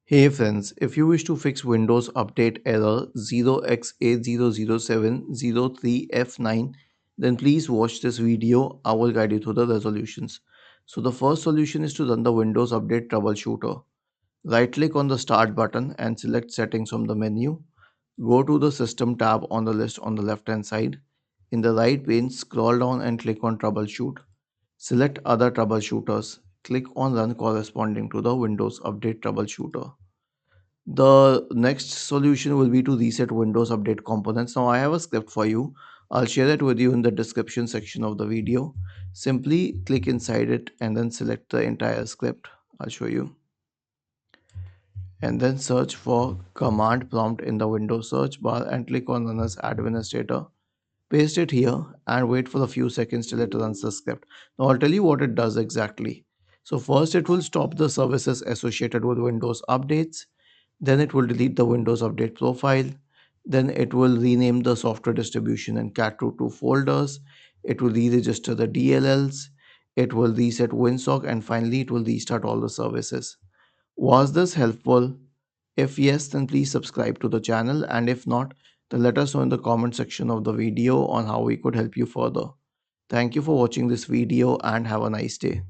Hey friends, if you wish to fix Windows Update error 0x800703f9, then please watch this video. I will guide you through the resolutions. So the first solution is to run the Windows Update Troubleshooter. Right click on the Start button and select Settings from the menu. Go to the System tab on the list on the left hand side. In the right pane, scroll down and click on Troubleshoot. Select Other Troubleshooters. Click on Run corresponding to the Windows Update Troubleshooter. The next solution will be to reset Windows Update components. Now I have a script for you. I'll share it with you in the description section of the video. Simply click inside it and then select the entire script. I'll show you. And then search for command prompt in the Windows search bar and click on run as administrator. Paste it here and wait for a few seconds till it runs the script. Now I'll tell you what it does exactly. So first it will stop the services associated with Windows updates. Then it will delete the Windows Update profile. Then it will rename the software distribution and cat root to folders. It will re-register the DLLs. It will reset WinSock and finally it will restart all the services. Was this helpful? If yes, then please subscribe to the channel, and if not, then let us know in the comment section of the video on how we could help you further. Thank you for watching this video and have a nice day.